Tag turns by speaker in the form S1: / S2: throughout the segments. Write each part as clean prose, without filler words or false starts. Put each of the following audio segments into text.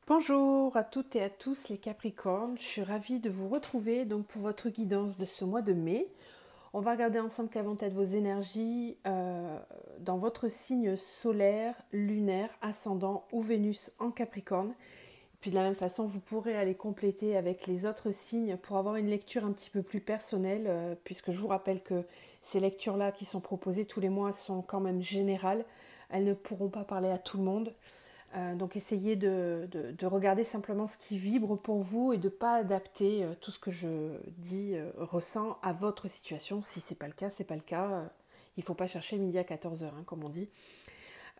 S1: Bonjour à toutes et à tous les Capricornes, je suis ravie de vous retrouver donc pour votre guidance de ce mois de mai. On va regarder ensemble quelles vont être vos énergies dans votre signe solaire, lunaire, ascendant ou Vénus en Capricorne. Puis de la même façon, vous pourrez aller compléter avec les autres signes pour avoir une lecture un petit peu plus personnelle, puisque je vous rappelle que ces lectures-là qui sont proposées tous les mois sont quand même générales. Elles ne pourront pas parler à tout le monde. Donc essayez de regarder simplement ce qui vibre pour vous et de ne pas adapter tout ce que je dis, ressens à votre situation. Si ce n'est pas le cas, c'est pas le cas. Il ne faut pas chercher midi à 14 heures, hein, comme on dit.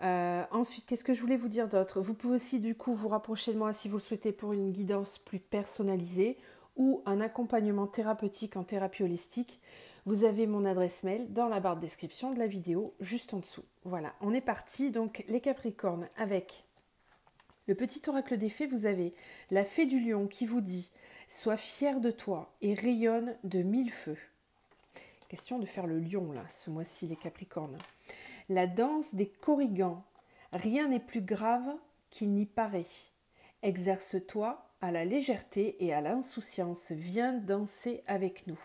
S1: Ensuite, qu'est-ce que je voulais vous dire d'autre? Vous pouvez aussi du coup vous rapprocher de moi si vous le souhaitez pour une guidance plus personnalisée ou un accompagnement thérapeutique en thérapie holistique. Vous avez mon adresse mail dans la barre de description de la vidéo juste en dessous. Voilà, on est parti. Donc les Capricornes avec le petit oracle des fées, vous avez la fée du lion qui vous dit « Sois fier de toi et rayonne de mille feux ». Question de faire le lion là, ce mois-ci les Capricornes. La danse des corrigans. Rien n'est plus grave qu'il n'y paraît. Exerce-toi à la légèreté et à l'insouciance. Viens danser avec nous.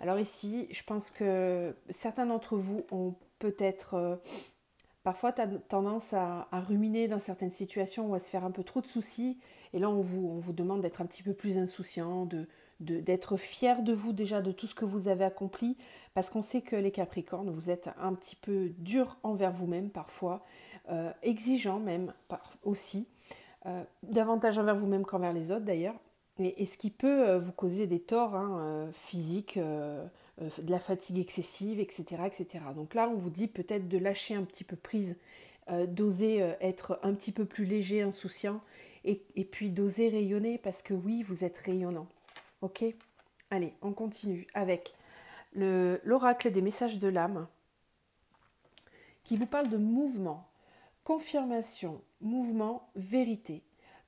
S1: Alors ici, je pense que certains d'entre vous ont peut-être parfois tendance à ruminer dans certaines situations ou à se faire un peu trop de soucis. Et là, on vous demande d'être un petit peu plus insouciant, d'être fier de vous déjà, de tout ce que vous avez accompli. Parce qu'on sait que les Capricornes, vous êtes un petit peu dur envers vous-même parfois, exigeant même aussi, davantage envers vous-même qu'envers les autres d'ailleurs. Et ce qui peut vous causer des torts physiques, de la fatigue excessive, etc., etc. Donc là, on vous dit peut-être de lâcher un petit peu prise, d'oser être un petit peu plus léger, insouciant, et puis d'oser rayonner, parce que oui, vous êtes rayonnant. Ok? Allez, on continue avec l'oracle des messages de l'âme, qui vous parle de mouvement, confirmation, mouvement, vérité.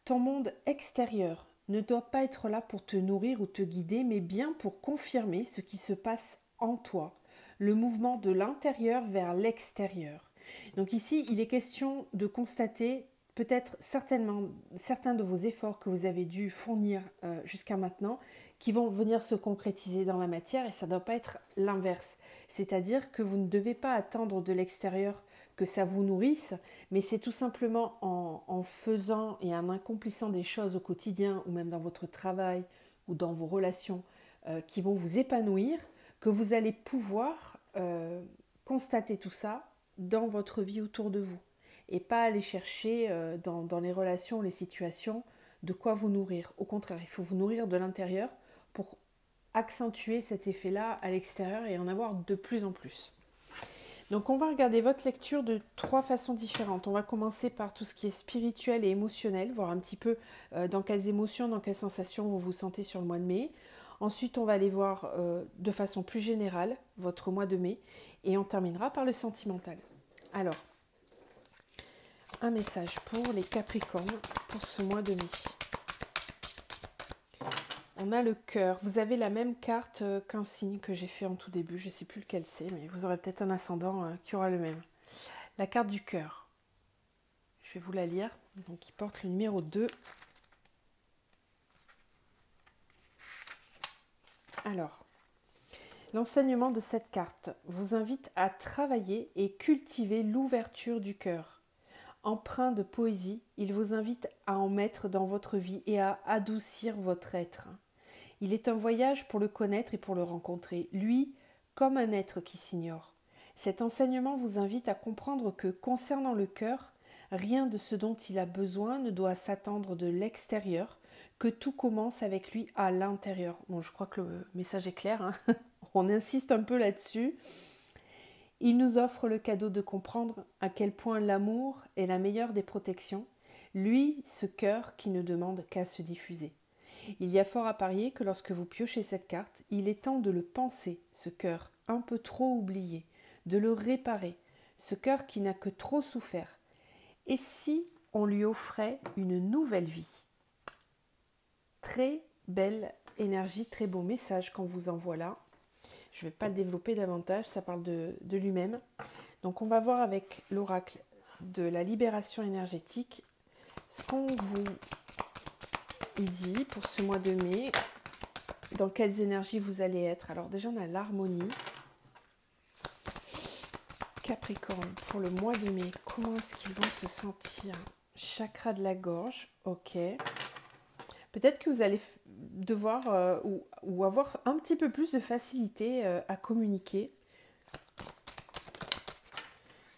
S1: Ton monde extérieur ne doit pas être là pour te nourrir ou te guider, mais bien pour confirmer ce qui se passe en toi, le mouvement de l'intérieur vers l'extérieur. Donc ici, il est question de constater peut-être certainement certains de vos efforts que vous avez dû fournir jusqu'à maintenant qui vont venir se concrétiser dans la matière, et ça ne doit pas être l'inverse. C'est-à-dire que vous ne devez pas attendre de l'extérieur que ça vous nourrisse, mais c'est tout simplement en faisant et en accomplissant des choses au quotidien ou même dans votre travail ou dans vos relations qui vont vous épanouir que vous allez pouvoir constater tout ça dans votre vie autour de vous et pas aller chercher dans les relations, les situations, de quoi vous nourrir. Au contraire, il faut vous nourrir de l'intérieur pour accentuer cet effet-là à l'extérieur et en avoir de plus en plus. Donc on va regarder votre lecture de 3 façons différentes. On va commencer par tout ce qui est spirituel et émotionnel, voir un petit peu dans quelles émotions, dans quelles sensations vous vous sentez sur le mois de mai. Ensuite, on va aller voir de façon plus générale votre mois de mai et on terminera par le sentimental. Alors, un message pour les Capricornes pour ce mois de mai. On a le cœur. Vous avez la même carte qu'un signe que j'ai fait en tout début. Je ne sais plus lequel c'est, mais vous aurez peut-être un ascendant qui aura le même. La carte du cœur. Je vais vous la lire. Donc, il porte le numéro 2. Alors, l'enseignement de cette carte vous invite à travailler et cultiver l'ouverture du cœur. Empreint de poésie, il vous invite à en mettre dans votre vie et à adoucir votre être. Il est un voyage pour le connaître et pour le rencontrer, lui comme un être qui s'ignore. Cet enseignement vous invite à comprendre que, concernant le cœur, rien de ce dont il a besoin ne doit s'attendre de l'extérieur, que tout commence avec lui à l'intérieur. Bon, je crois que le message est clair, hein. On insiste un peu là-dessus. Il nous offre le cadeau de comprendre à quel point l'amour est la meilleure des protections, lui, ce cœur qui ne demande qu'à se diffuser. Il y a fort à parier que lorsque vous piochez cette carte, il est temps de le penser, ce cœur un peu trop oublié, de le réparer, ce cœur qui n'a que trop souffert. Et si on lui offrait une nouvelle vie? Très belle énergie, très beau message qu'on vous envoie là. Je ne vais pas le développer davantage, ça parle de lui-même. Donc on va voir avec l'oracle de la libération énergétique ce qu'on vous il dit pour ce mois de mai, dans quelles énergies vous allez être. Alors déjà, on a l'harmonie. Capricorne, pour le mois de mai, comment est-ce qu'ils vont se sentir? Chakra de la gorge, ok. Peut-être que vous allez devoir ou avoir un petit peu plus de facilité à communiquer.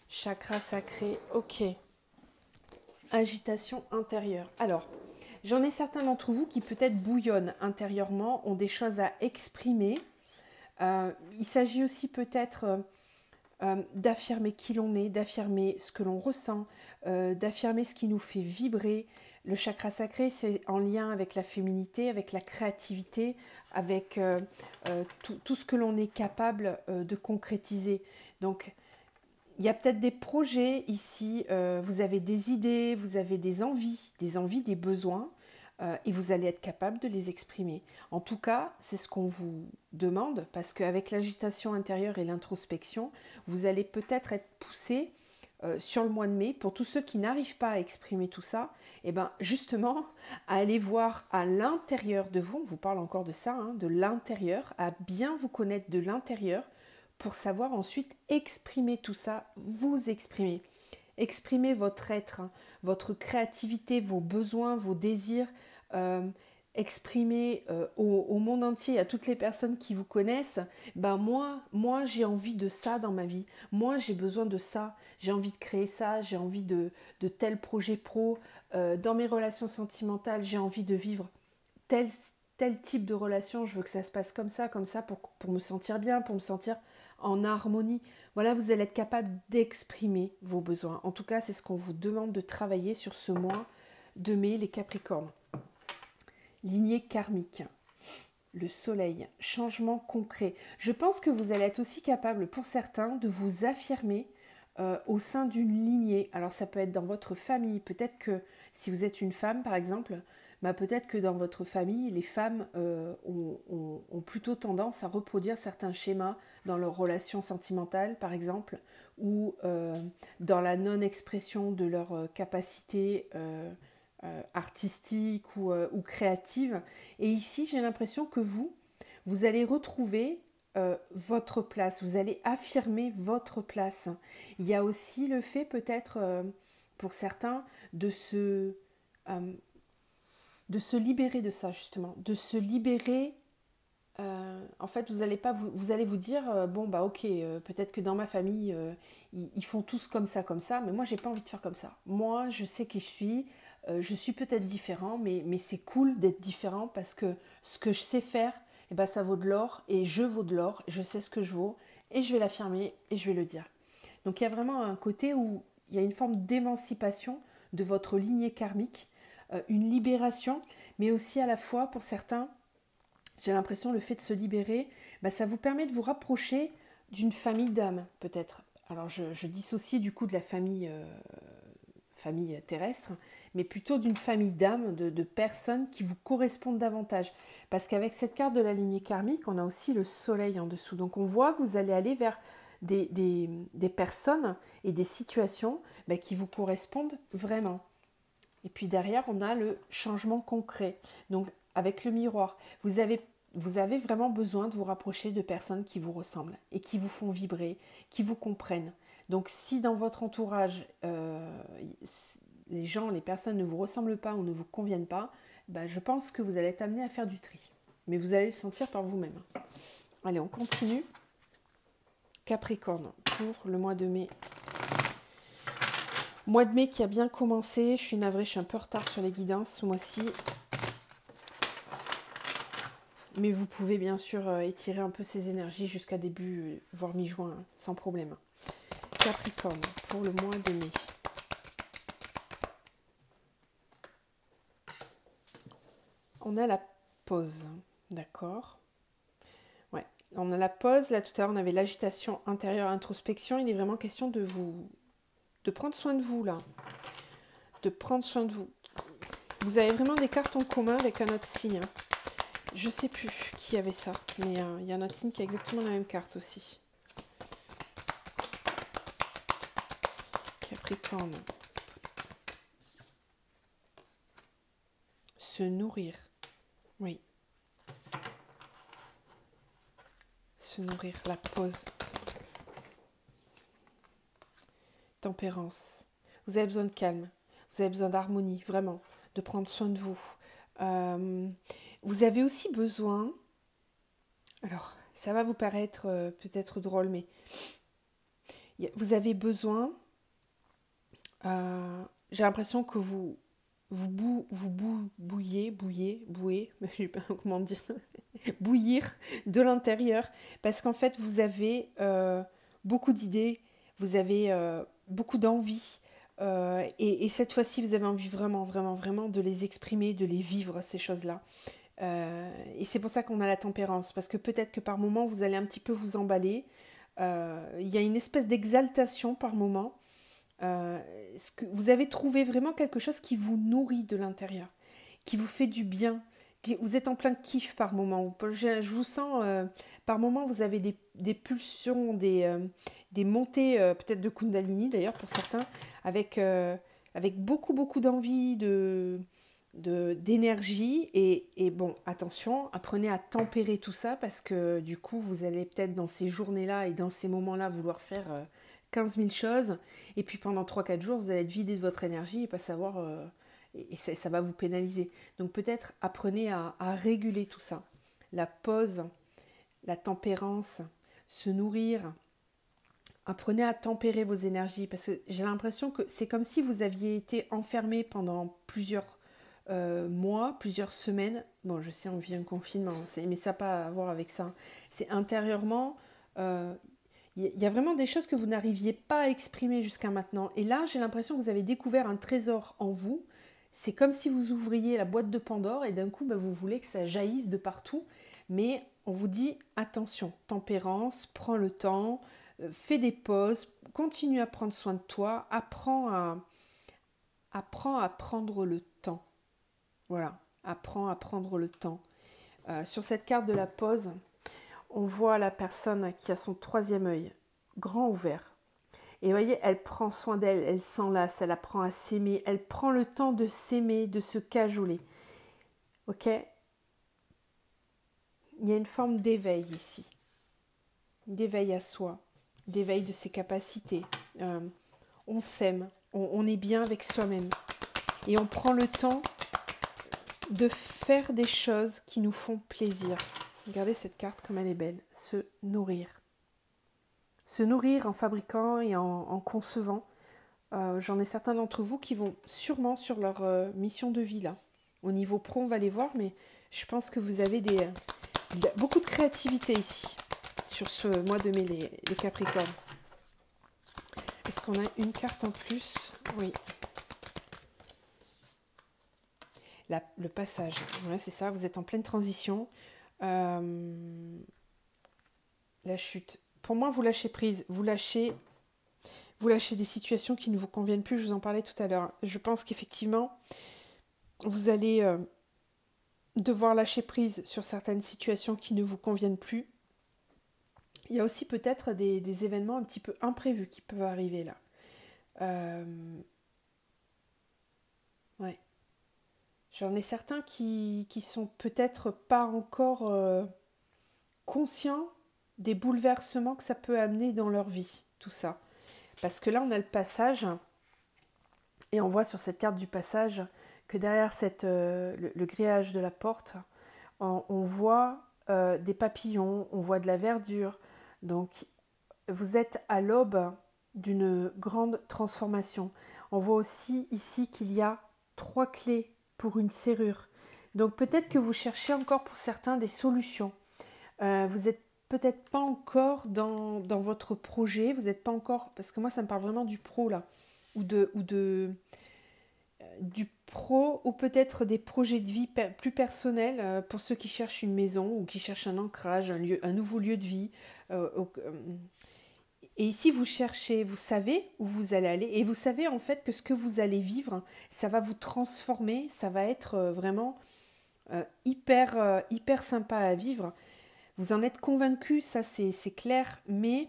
S1: Chakra sacré, ok. Agitation intérieure. Alors, j'en ai certains d'entre vous qui peut-être bouillonnent intérieurement, ont des choses à exprimer. Il s'agit aussi peut-être d'affirmer qui l'on est, d'affirmer ce que l'on ressent, d'affirmer ce qui nous fait vibrer. Le chakra sacré, c'est en lien avec la féminité, avec la créativité, avec tout ce que l'on est capable de concrétiser. Donc, il y a peut-être des projets ici, vous avez des idées, vous avez des envies, des besoins, et vous allez être capable de les exprimer. En tout cas, c'est ce qu'on vous demande, parce qu'avec l'agitation intérieure et l'introspection, vous allez peut-être être poussé sur le mois de mai, pour tous ceux qui n'arrivent pas à exprimer tout ça, et ben justement, à aller voir à l'intérieur de vous, on vous parle encore de ça, hein, de l'intérieur, à bien vous connaître de l'intérieur, pour savoir ensuite exprimer tout ça, vous exprimer. Exprimer votre être, hein, votre créativité, vos besoins, vos désirs, exprimer au monde entier, à toutes les personnes qui vous connaissent, ben moi j'ai envie de ça dans ma vie, moi j'ai besoin de ça, j'ai envie de créer ça, j'ai envie de tel projet pro, dans mes relations sentimentales, j'ai envie de vivre tel type de relation, je veux que ça se passe comme ça pour me sentir bien, pour me sentir en harmonie. Voilà, vous allez être capable d'exprimer vos besoins. En tout cas, c'est ce qu'on vous demande de travailler sur ce mois de mai, les Capricornes. Lignée karmique, le soleil, changement concret. Je pense que vous allez être aussi capable, pour certains, de vous affirmer au sein d'une lignée. Alors ça peut être dans votre famille, peut-être que si vous êtes une femme par exemple, bah peut-être que dans votre famille, les femmes ont plutôt tendance à reproduire certains schémas dans leurs relations sentimentales par exemple, ou dans la non-expression de leurs capacités artistiques ou créatives. Et ici, j'ai l'impression que vous allez retrouver votre place, vous allez affirmer votre place. Il y a aussi le fait peut-être pour certains de se libérer de ça justement, de se libérer. En fait, vous allez vous dire bon bah ok, peut-être que dans ma famille ils font tous comme ça, mais moi j'ai pas envie de faire comme ça. Moi, je sais qui je suis peut-être différent, mais c'est cool d'être différent parce que ce que je sais faire, eh ben, ça vaut de l'or et je vaux de l'or, je sais ce que je vaux et je vais l'affirmer et je vais le dire. Donc il y a vraiment un côté où il y a une forme d'émancipation de votre lignée karmique, une libération, mais aussi à la fois pour certains, j'ai l'impression le fait de se libérer, bah, ça vous permet de vous rapprocher d'une famille d'âme peut-être. Alors je dissocie du coup de la famille terrestre, mais plutôt d'une famille d'âmes, de personnes qui vous correspondent davantage. Parce qu'avec cette carte de la lignée karmique, on a aussi le soleil en dessous. Donc on voit que vous allez aller vers des personnes et des situations qui vous correspondent vraiment. Et puis derrière, on a le changement concret. Donc avec le miroir, vous avez vraiment besoin de vous rapprocher de personnes qui vous ressemblent et qui vous font vibrer, qui vous comprennent. Donc si dans votre entourage, les personnes ne vous ressemblent pas ou ne vous conviennent pas, je pense que vous allez être amené à faire du tri. Mais vous allez le sentir par vous-même. Allez, on continue. Capricorne, pour le mois de mai. Mois de mai qui a bien commencé. Je suis navrée, je suis un peu en retard sur les guidances ce mois-ci. Mais vous pouvez bien sûr étirer un peu ces énergies jusqu'à début, voire mi-juin, sans problème. Capricorne, pour le mois de mai. On a la pause, d'accord? Ouais, on a la pause. Là, tout à l'heure, on avait l'agitation intérieure, introspection. Il est vraiment question de prendre soin de vous, là. De prendre soin de vous. Vous avez vraiment des cartes en commun avec un autre signe. Je sais plus qui avait ça, mais il y a un autre signe qui a exactement la même carte aussi. Capricorne. se nourrir. Oui. Se nourrir, la pause. Tempérance. Vous avez besoin de calme. Vous avez besoin d'harmonie, vraiment. De prendre soin de vous. Vous avez aussi besoin... Alors, ça va vous paraître peut-être drôle, mais... Vous avez besoin... j'ai l'impression que bouillez, je sais pas comment dire, bouillir de l'intérieur, parce qu'en fait vous avez beaucoup d'idées, vous avez beaucoup d'envie, et cette fois-ci vous avez envie vraiment de les exprimer, de les vivre, ces choses-là. Et c'est pour ça qu'on a la tempérance, parce que peut-être que par moment vous allez un petit peu vous emballer, il y a une espèce d'exaltation par moment. Vous avez trouvé vraiment quelque chose qui vous nourrit de l'intérieur, qui vous fait du bien, vous êtes en plein kiff par moment. Je vous sens, par moment vous avez des pulsions, des montées peut-être de Kundalini d'ailleurs pour certains, avec beaucoup d'envie, d'énergie, et bon, attention, apprenez à tempérer tout ça, parce que du coup vous allez peut-être dans ces journées-là et dans ces moments-là vouloir faire 15 000 choses, et puis pendant 3-4 jours vous allez être vidé de votre énergie et pas savoir, et ça va vous pénaliser. Donc peut-être apprenez à réguler tout ça, la pause, la tempérance, se nourrir. Apprenez à tempérer vos énergies, parce que j'ai l'impression que c'est comme si vous aviez été enfermé pendant plusieurs mois, plusieurs semaines. Bon, je sais, on vit un confinement, mais ça n'a pas à voir avec ça. C'est intérieurement, y a vraiment des choses que vous n'arriviez pas à exprimer jusqu'à maintenant. Et là, j'ai l'impression que vous avez découvert un trésor en vous. C'est comme si vous ouvriez la boîte de Pandore et d'un coup, vous voulez que ça jaillisse de partout. Mais on vous dit, attention, tempérance, prends le temps, fais des pauses, continue à prendre soin de toi, apprends à prendre le temps. Voilà, apprends à prendre le temps. Sur cette carte de la pause, on voit la personne qui a son troisième œil grand ouvert. Et vous voyez, elle prend soin d'elle, elle s'enlace, elle apprend à s'aimer, elle prend le temps de s'aimer, de se cajoler. Ok ? Il y a une forme d'éveil ici. D'éveil à soi, d'éveil de ses capacités. On s'aime, on est bien avec soi-même. Et on prend le temps de faire des choses qui nous font plaisir. Regardez cette carte comme elle est belle. Se nourrir. Se nourrir en fabriquant et en concevant. J'en ai certains d'entre vous qui vont sûrement sur leur mission de vie là. Au niveau pro, on va les voir, mais je pense que vous avez beaucoup de créativité ici, sur ce mois de mai, les Capricornes. Est-ce qu'on a une carte en plus? Oui. Le passage, ouais, c'est ça, vous êtes en pleine transition. La chute. Pour moi, vous lâchez prise, vous lâchez des situations qui ne vous conviennent plus, je vous en parlais tout à l'heure. Je pense qu'effectivement, vous allez devoir lâcher prise sur certaines situations qui ne vous conviennent plus. Il y a aussi peut-être des événements un petit peu imprévus qui peuvent arriver là. Ouais. J'en ai certains qui sont peut-être pas encore conscients des bouleversements que ça peut amener dans leur vie, tout ça. Parce que là, on a le passage, et on voit sur cette carte du passage que derrière le grillage de la porte, on voit des papillons, on voit de la verdure. Donc, vous êtes à l'aube d'une grande transformation. On voit aussi ici qu'il y a 3 clés pour une serrure. Donc peut-être que vous cherchez encore pour certains des solutions. Vous n'êtes peut-être pas encore dans votre projet, vous n'êtes pas encore, parce que moi ça me parle vraiment du pro là, du pro, ou peut-être des projets de vie plus personnels pour ceux qui cherchent une maison ou qui cherchent un ancrage, un nouveau lieu de vie. Et ici, vous cherchez, vous savez où vous allez aller, et vous savez en fait que ce que vous allez vivre, ça va vous transformer, ça va être vraiment hyper sympa à vivre. Vous en êtes convaincu, ça c'est clair, mais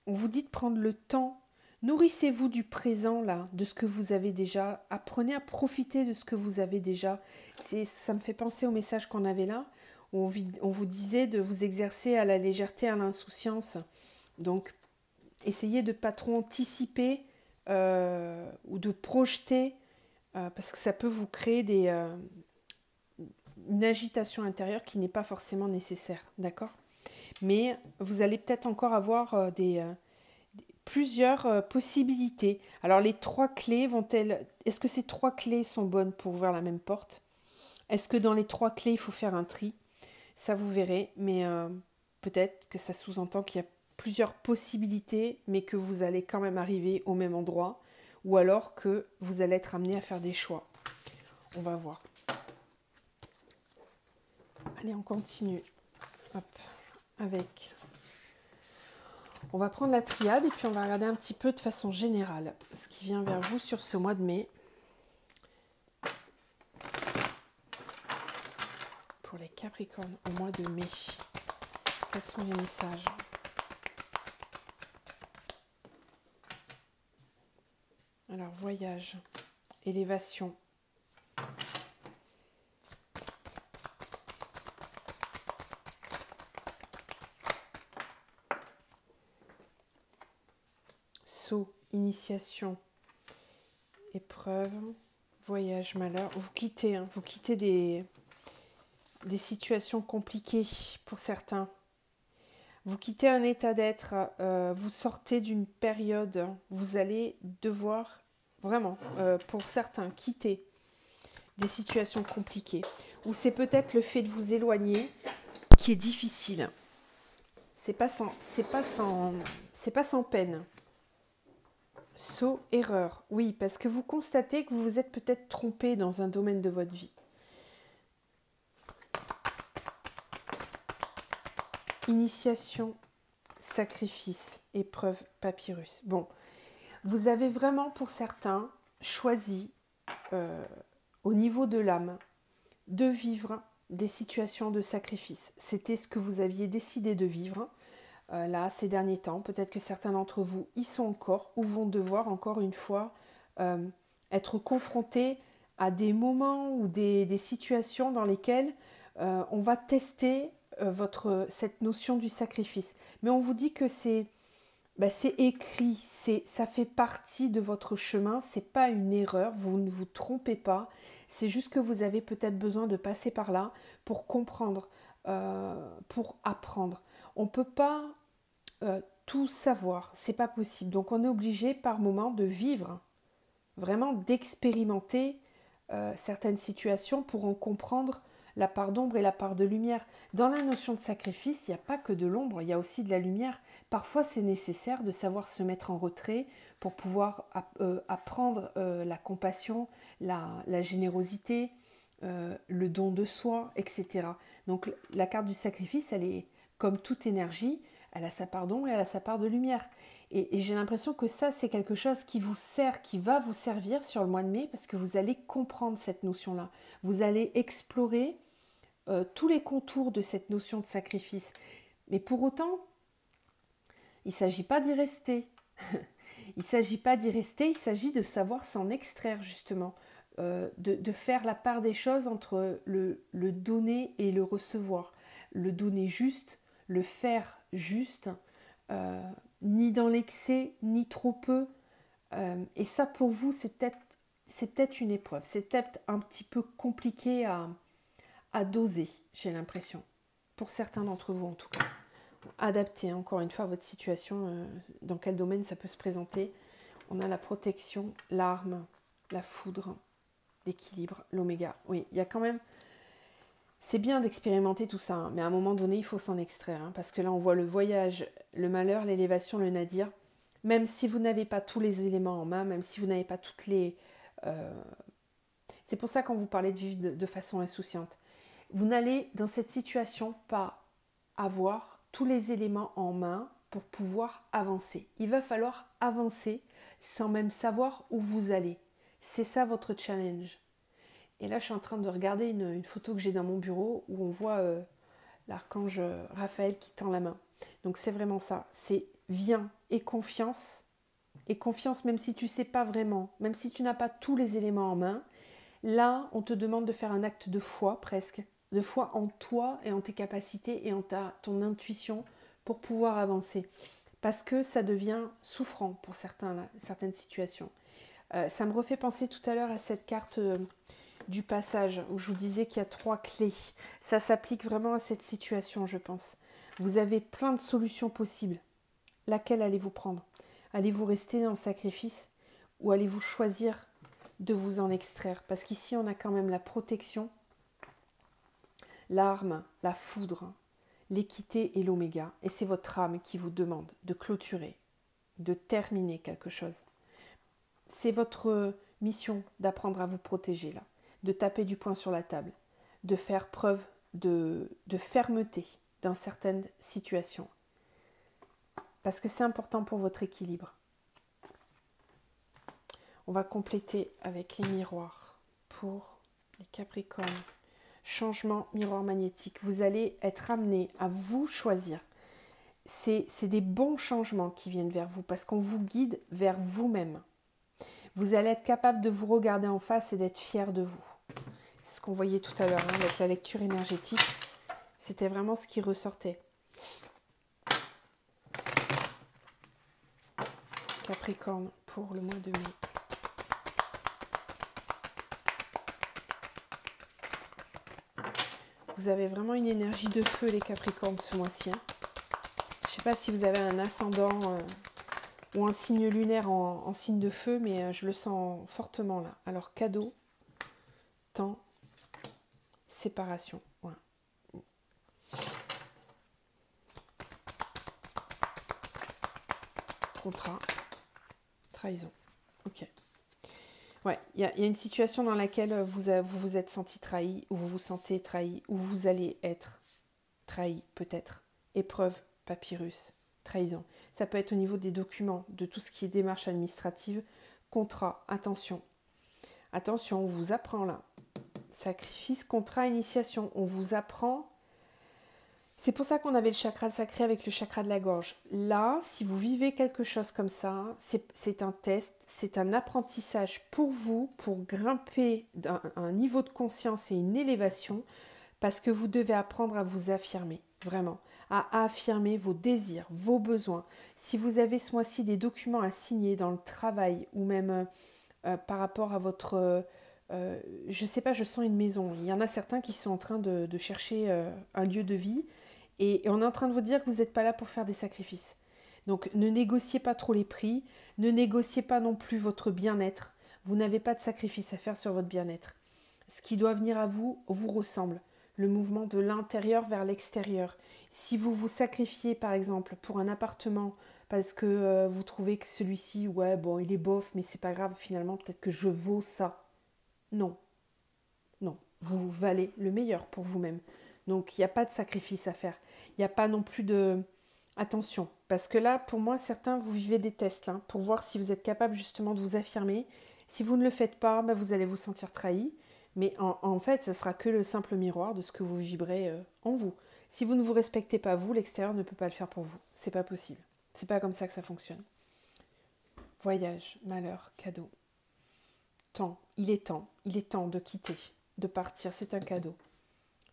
S1: on vous dit de prendre le temps Nourrissez-vous du présent, là, de ce que vous avez déjà. Apprenez à profiter de ce que vous avez déjà. Ça me fait penser au message qu'on avait là, où on vous disait de vous exercer à la légèreté, à l'insouciance. Donc, essayez de ne pas trop anticiper ou de projeter, parce que ça peut vous créer une agitation intérieure qui n'est pas forcément nécessaire, d'accord? Mais vous allez peut-être encore avoir plusieurs possibilités. Alors les 3 clés vont-elles... Est-ce que ces 3 clés sont bonnes pour ouvrir la même porte? Est-ce que dans les 3 clés, il faut faire un tri? Ça, vous verrez, mais peut-être que ça sous-entend qu'il y a plusieurs possibilités, mais que vous allez quand même arriver au même endroit, ou alors que vous allez être amené à faire des choix. On va voir. Allez, on continue. Hop, avec... On va prendre la triade et puis on va regarder un petit peu de façon générale ce qui vient vers vous sur ce mois de mai. Pour les Capricornes au mois de mai, quels sont les messages? Alors, voyage, élévation. Saut, initiation, épreuve, voyage, malheur. Vous quittez des situations compliquées pour certains. Vous quittez un état d'être, vous sortez d'une période, vous allez devoir vraiment, pour certains, quitter des situations compliquées. Ou c'est peut-être le fait de vous éloigner qui est difficile. C'est pas sans peine. Saut, erreur. Oui, parce que vous constatez que vous vous êtes peut-être trompé dans un domaine de votre vie. Initiation, sacrifice, épreuve, papyrus. Bon, vous avez vraiment pour certains choisi au niveau de l'âme de vivre des situations de sacrifice. C'était ce que vous aviez décidé de vivre là ces derniers temps. Peut-être que certains d'entre vous y sont encore ou vont devoir encore une fois être confrontés à des moments ou des situations dans lesquelles on va tester cette notion du sacrifice. Mais on vous dit que c'est écrit, ça fait partie de votre chemin, c'est pas une erreur, vous ne vous trompez pas, c'est juste que vous avez peut-être besoin de passer par là pour comprendre, pour apprendre. On ne peut pas tout savoir, c'est pas possible. Donc on est obligé par moment de vivre, vraiment d'expérimenter certaines situations pour en comprendre la part d'ombre et la part de lumière. Dans la notion de sacrifice, il n'y a pas que de l'ombre, il y a aussi de la lumière. Parfois, c'est nécessaire de savoir se mettre en retrait pour pouvoir apprendre la compassion, la générosité, le don de soi, etc. Donc, la carte du sacrifice, elle est comme toute énergie, elle a sa part d'ombre et elle a sa part de lumière. Et j'ai l'impression que ça, c'est quelque chose qui vous sert, qui va vous servir sur le mois de mai, parce que vous allez comprendre cette notion-là. Vous allez explorer tous les contours de cette notion de sacrifice. Mais pour autant, il ne s'agit pas d'y rester. Il ne s'agit pas d'y rester, il s'agit de savoir s'en extraire justement, de faire la part des choses entre le donner et le recevoir. Le donner juste, le faire juste, ni dans l'excès, ni trop peu. Et ça pour vous, c'est peut-être une épreuve, c'est peut-être un petit peu compliqué à doser, j'ai l'impression. Pour certains d'entre vous en tout cas. Adapter encore une fois à votre situation, dans quel domaine ça peut se présenter. On a la protection, l'arme, la foudre, l'équilibre, l'oméga. Oui, il y a quand même... C'est bien d'expérimenter tout ça, hein, mais à un moment donné, il faut s'en extraire. Hein, parce que là, on voit le voyage, le malheur, l'élévation, le nadir. Même si vous n'avez pas tous les éléments en main, même si vous n'avez pas toutes les... C'est pour ça quand vous parlez de vivre de façon insouciante. Vous n'allez dans cette situation pas avoir tous les éléments en main pour pouvoir avancer. Il va falloir avancer sans même savoir où vous allez. C'est ça votre challenge. Et là, je suis en train de regarder une photo que j'ai dans mon bureau où on voit l'archange Raphaël qui tend la main. Donc c'est vraiment ça. C'est viens et confiance et confiance, même si tu ne sais pas vraiment, même si tu n'as pas tous les éléments en main. Là, on te demande de faire un acte de foi presque, de foi en toi et en tes capacités et en ton intuition pour pouvoir avancer. Parce que ça devient souffrant pour certaines situations. Ça me refait penser tout à l'heure à cette carte du passage où je vous disais qu'il y a 3 clés. Ça s'applique vraiment à cette situation, je pense. Vous avez plein de solutions possibles. Laquelle allez-vous prendre? Allez-vous rester dans le sacrifice ou allez-vous choisir de vous en extraire? Parce qu'ici, on a quand même la protection, l'arme, la foudre, l'équité et l'oméga. Et c'est votre âme qui vous demande de clôturer, de terminer quelque chose. C'est votre mission d'apprendre à vous protéger là, de taper du poing sur la table, de faire preuve de fermeté dans certaines situations. Parce que c'est important pour votre équilibre. On va compléter avec les miroirs pour les Capricornes. Changement miroir magnétique. Vous allez être amené à vous choisir. C'est des bons changements qui viennent vers vous parce qu'on vous guide vers vous-même. Vous allez être capable de vous regarder en face et d'être fier de vous. C'est ce qu'on voyait tout à l'heure avec la lecture énergétique. C'était vraiment ce qui ressortait. Capricorne pour le mois de mai. Vous avez vraiment une énergie de feu, les Capricornes, ce mois-ci. Je ne sais pas si vous avez un ascendant ou un signe lunaire en signe de feu, mais je le sens fortement là. Alors, cadeau, temps, séparation. Voilà. Contrat, trahison. Ok. Ouais, il y a une situation dans laquelle vous vous êtes senti trahi, ou vous vous sentez trahi, ou vous allez être trahi, peut-être. Épreuve, papyrus, trahison. Ça peut être au niveau des documents, de tout ce qui est démarche administrative, contrat, attention. Attention, on vous apprend là. Sacrifice, contrat, initiation. On vous apprend. C'est pour ça qu'on avait le chakra sacré avec le chakra de la gorge. Là, si vous vivez quelque chose comme ça, c'est un test, c'est un apprentissage pour vous, pour grimper d'un niveau de conscience et une élévation, parce que vous devez apprendre à vous affirmer, vraiment, à affirmer vos désirs, vos besoins. Si vous avez ce mois-ci des documents à signer dans le travail ou même par rapport à votre... je ne sais pas, je sens une maison. Il y en a certains qui sont en train de chercher un lieu de vie et on est en train de vous dire que vous n'êtes pas là pour faire des sacrifices. Donc ne négociez pas trop les prix, ne négociez pas non plus votre bien-être. Vous n'avez pas de sacrifice à faire sur votre bien-être. Ce qui doit venir à vous vous ressemble. Le mouvement de l'intérieur vers l'extérieur. Si vous vous sacrifiez par exemple pour un appartement parce que vous trouvez que celui-ci, ouais bon il est bof mais c'est pas grave finalement peut-être que je vaux ça. Non, non, vous valez le meilleur pour vous-même. Donc il n'y a pas de sacrifice à faire. Il n'y a pas non plus de... Attention, parce que là, pour moi, certains, vous vivez des tests là, pour voir si vous êtes capable justement de vous affirmer. Si vous ne le faites pas, bah, vous allez vous sentir trahi. Mais en fait, ce sera que le simple miroir de ce que vous vibrez en vous. Si vous ne vous respectez pas vous, l'extérieur ne peut pas le faire pour vous. C'est pas possible. C'est pas comme ça que ça fonctionne. Voyage, malheur, cadeau. Temps, il est temps de quitter, de partir, c'est un cadeau.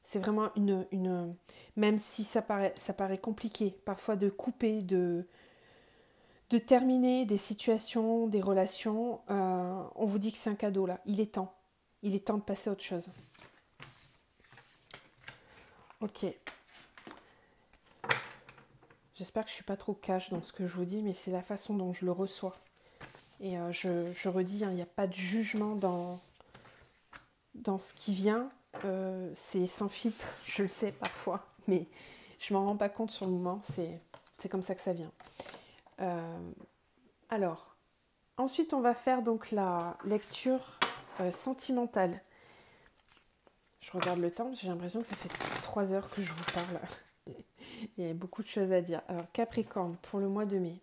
S1: C'est vraiment une même si ça paraît compliqué, parfois de couper, de terminer des situations, des relations, on vous dit que c'est un cadeau là, il est temps de passer à autre chose. Ok. J'espère que je ne suis pas trop cash dans ce que je vous dis, mais c'est la façon dont je le reçois. Et je redis, il n'y a pas de jugement dans ce qui vient. C'est sans filtre, je le sais parfois, mais je m'en rends pas compte sur le moment, c'est comme ça que ça vient. Alors, ensuite on va faire donc la lecture sentimentale. Je regarde le temps, j'ai l'impression que ça fait 3 heures que je vous parle. Il y a beaucoup de choses à dire. Alors Capricorne pour le mois de mai.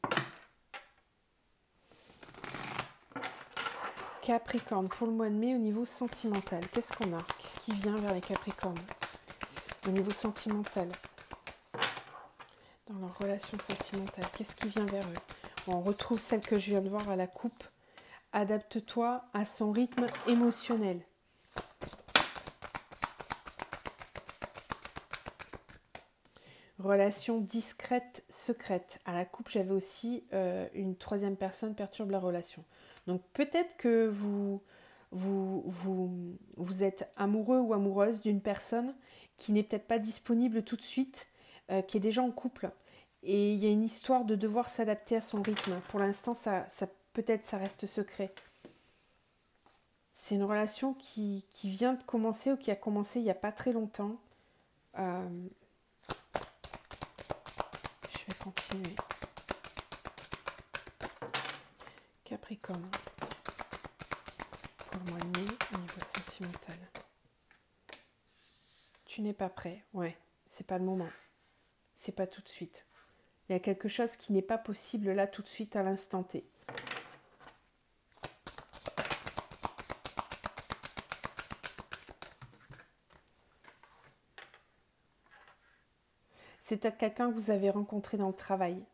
S1: Capricorne pour le mois de mai au niveau sentimental. Qu'est-ce qu'on a? Qu'est-ce qui vient vers les Capricornes au niveau sentimental? dans leur relation sentimentale. Qu'est-ce qui vient vers eux? Bon, on retrouve celle que je viens de voir à la coupe. Adapte-toi à son rythme émotionnel. Relation discrète, secrète. À la coupe, j'avais aussi une troisième personne perturbe la relation. Donc peut-être que vous êtes amoureux ou amoureuse d'une personne qui n'est peut-être pas disponible tout de suite, qui est déjà en couple. Et il y a une histoire de devoir s'adapter à son rythme. Pour l'instant, peut-être ça reste secret. C'est une relation qui vient de commencer ou qui a commencé il n'y a pas très longtemps. Je vais continuer. Capricorne. Pour le mois de mai, au niveau sentimental. Tu n'es pas prêt. Ouais, c'est pas le moment. C'est pas tout de suite. Il y a quelque chose qui n'est pas possible là tout de suite à l'instant T. C'est peut-être quelqu'un que vous avez rencontré dans le travail.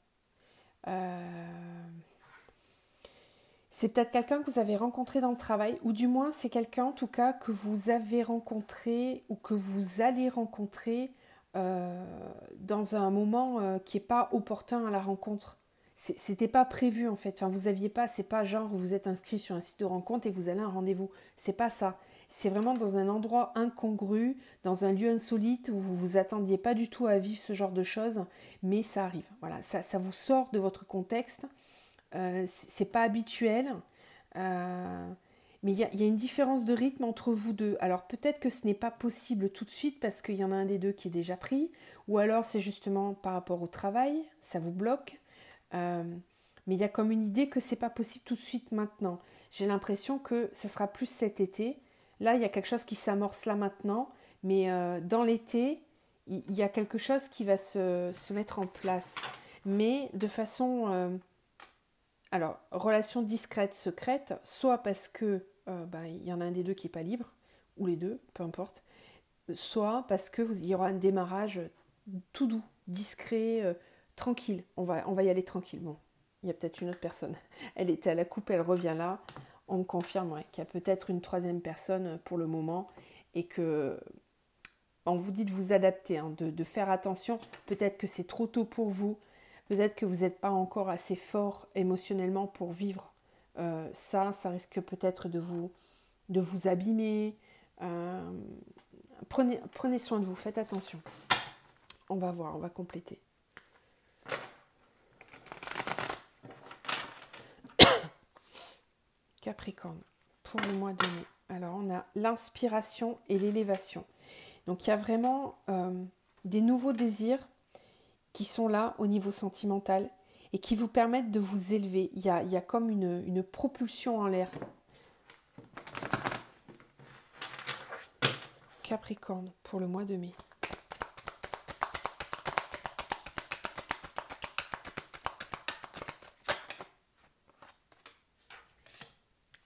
S1: C'est peut-être quelqu'un que vous avez rencontré dans le travail, ou du moins c'est quelqu'un en tout cas que vous avez rencontré ou que vous allez rencontrer dans un moment qui n'est pas opportun à la rencontre. C'était pas prévu en fait. Enfin, vous aviez pas, c'est pas genre vous êtes inscrit sur un site de rencontre et vous allez à un rendez-vous. C'est pas ça. C'est vraiment dans un endroit incongru, dans un lieu insolite où vous vous attendiez pas du tout à vivre ce genre de choses, mais ça arrive. Voilà, ça vous sort de votre contexte. C'est pas habituel. Mais il y a une différence de rythme entre vous deux. Alors peut-être que ce n'est pas possible tout de suite parce qu'il y en a un des deux qui est déjà pris, ou alors c'est justement par rapport au travail, ça vous bloque. Mais il y a comme une idée que c'est pas possible tout de suite maintenant. J'ai l'impression que ça sera plus cet été. Là, il y a quelque chose qui s'amorce là maintenant, mais dans l'été, il y a quelque chose qui va se mettre en place. Mais de façon... alors, relation discrète, secrète, soit parce que il y en a un des deux qui n'est pas libre, ou les deux, peu importe, soit parce qu'il y aura un démarrage tout doux, discret, tranquille. On va y aller tranquille. Bon, il y a peut-être une autre personne. Elle était à la coupe, elle revient là. On me confirme qu'il y a peut-être une troisième personne pour le moment et que on vous dit de vous adapter, de faire attention. Peut-être que c'est trop tôt pour vous. Peut-être que vous n'êtes pas encore assez fort émotionnellement pour vivre ça risque peut-être de vous abîmer. Prenez soin de vous, faites attention. On va voir, on va compléter. Capricorne, pour le mois de mai. Alors, on a l'inspiration et l'élévation. Donc, il y a vraiment des nouveaux désirs qui sont là au niveau sentimental et qui vous permettent de vous élever. Il y a comme une propulsion en l'air. Capricorne, pour le mois de mai.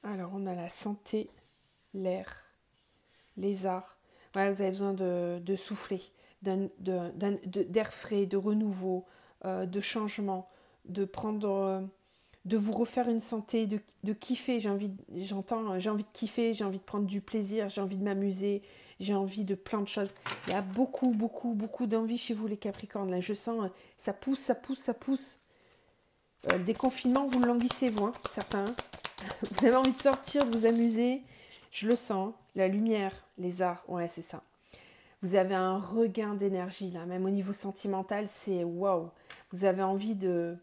S1: Alors, on a la santé, l'air, les arts. Ouais, vous avez besoin de souffler, d'air frais, de renouveau, de changement, de vous refaire une santé, de kiffer. J'ai envie de kiffer, j'ai envie de prendre du plaisir, j'ai envie de m'amuser, j'ai envie de plein de choses. Il y a beaucoup, beaucoup, beaucoup d'envie chez vous les Capricornes. Là, je sens, ça pousse, ça pousse, ça pousse. Le déconfinement, vous le languissez, vous, certains. Vous avez envie de sortir, de vous amuser. Je le sens. La lumière, les arts, ouais, c'est ça. Vous avez un regain d'énergie, là. Même au niveau sentimental, c'est waouh. Vous avez envie de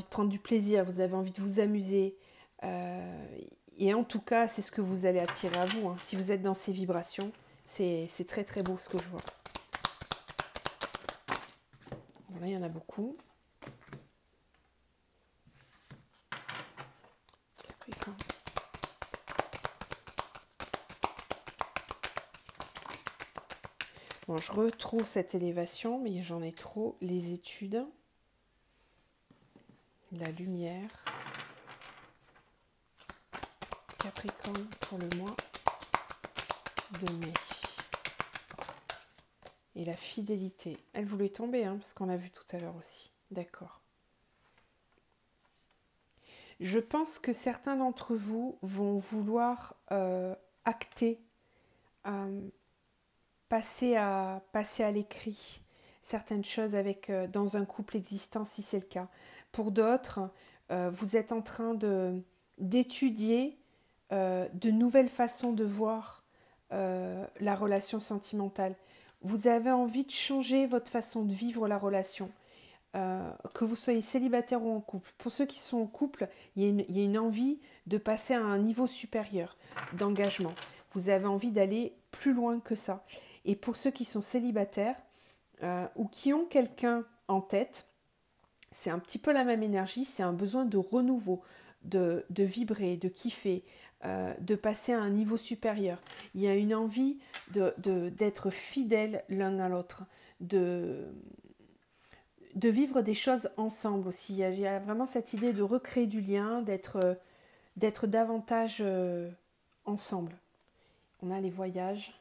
S1: prendre du plaisir, vous avez envie de vous amuser. Et en tout cas, c'est ce que vous allez attirer à vous. Si vous êtes dans ces vibrations, c'est très très beau ce que je vois. Voilà, il y en a beaucoup. Capricorne. Bon, je retrouve cette élévation, mais j'en ai trop. Les études. La lumière. Capricorne pour le mois de mai. Et la fidélité. Elle voulait tomber, hein, parce qu'on l'a vu tout à l'heure aussi. D'accord. Je pense que certains d'entre vous vont vouloir acter, passer à l'écrit certaines choses dans un couple existant, si c'est le cas. Pour d'autres, vous êtes en train d'étudier de nouvelles façons de voir la relation sentimentale. Vous avez envie de changer votre façon de vivre la relation. Que vous soyez célibataire ou en couple. Pour ceux qui sont en couple, il y a une envie de passer à un niveau supérieur d'engagement. Vous avez envie d'aller plus loin que ça. Et pour ceux qui sont célibataires ou qui ont quelqu'un en tête, c'est un petit peu la même énergie, c'est un besoin de renouveau, de vibrer, de kiffer, de passer à un niveau supérieur. Il y a une envie d'être fidèles l'un à l'autre, de vivre des choses ensemble aussi. Il y a vraiment cette idée de recréer du lien, d'être davantage ensemble. On a les voyages,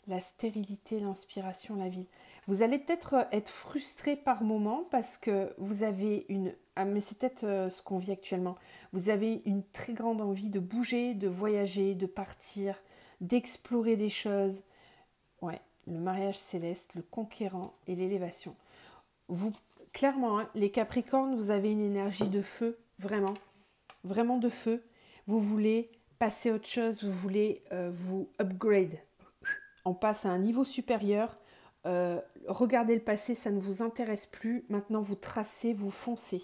S1: la stérilité, l'inspiration, la vie. Vous allez peut-être être frustré par moment parce que vous avez une... Ah, mais c'est peut-être ce qu'on vit actuellement. Vous avez une très grande envie de bouger, de voyager, de partir, d'explorer des choses. Ouais, le mariage céleste, le conquérant et l'élévation. Vous, clairement, hein, les Capricornes, vous avez une énergie de feu, vraiment, vraiment de feu. Vous voulez passer à autre chose, vous voulez vous upgrade. On passe à un niveau supérieur. Regardez le passé, ça ne vous intéresse plus. Maintenant, vous tracez, vous foncez.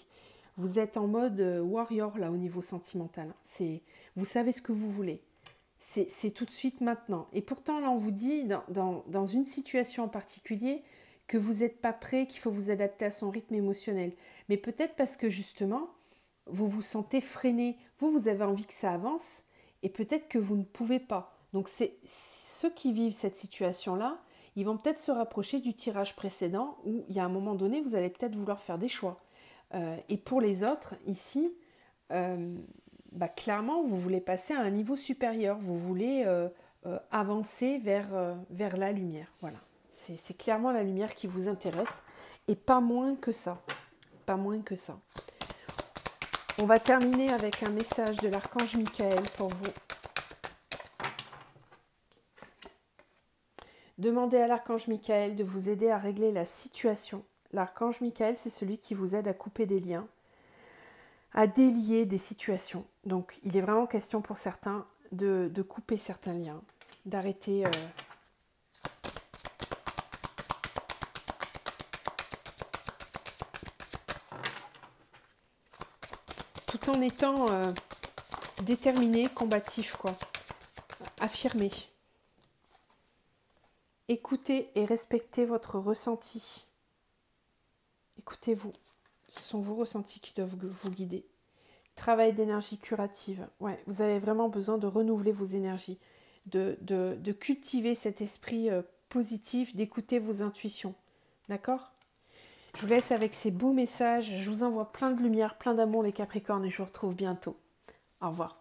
S1: Vous êtes en mode warrior, là, au niveau sentimental. Vous savez ce que vous voulez. C'est tout de suite maintenant. Et pourtant, là, on vous dit, dans une situation en particulier, que vous n'êtes pas prêt, qu'il faut vous adapter à son rythme émotionnel. Mais peut-être parce que, justement, vous vous sentez freiné. Vous avez envie que ça avance, et peut-être que vous ne pouvez pas. Donc, c'est ceux qui vivent cette situation-là, ils vont peut-être se rapprocher du tirage précédent où il y a un moment donné, vous allez peut-être vouloir faire des choix. Et pour les autres, ici, clairement, vous voulez passer à un niveau supérieur. Vous voulez avancer vers la lumière. Voilà. C'est clairement la lumière qui vous intéresse et pas moins que ça. Pas moins que ça. On va terminer avec un message de l'archange Michael pour vous. Demandez à l'archange Michael de vous aider à régler la situation. L'archange Michael, c'est celui qui vous aide à couper des liens, à délier des situations. Donc, il est vraiment question pour certains de couper certains liens, d'arrêter... tout en étant déterminé, combatif, quoi. Affirmé. Écoutez et respectez votre ressenti. Écoutez-vous. Ce sont vos ressentis qui doivent vous guider. Travail d'énergie curative. Ouais, vous avez vraiment besoin de renouveler vos énergies, de cultiver cet esprit positif, d'écouter vos intuitions. D'accord ? Je vous laisse avec ces beaux messages. Je vous envoie plein de lumière, plein d'amour les Capricornes et je vous retrouve bientôt. Au revoir.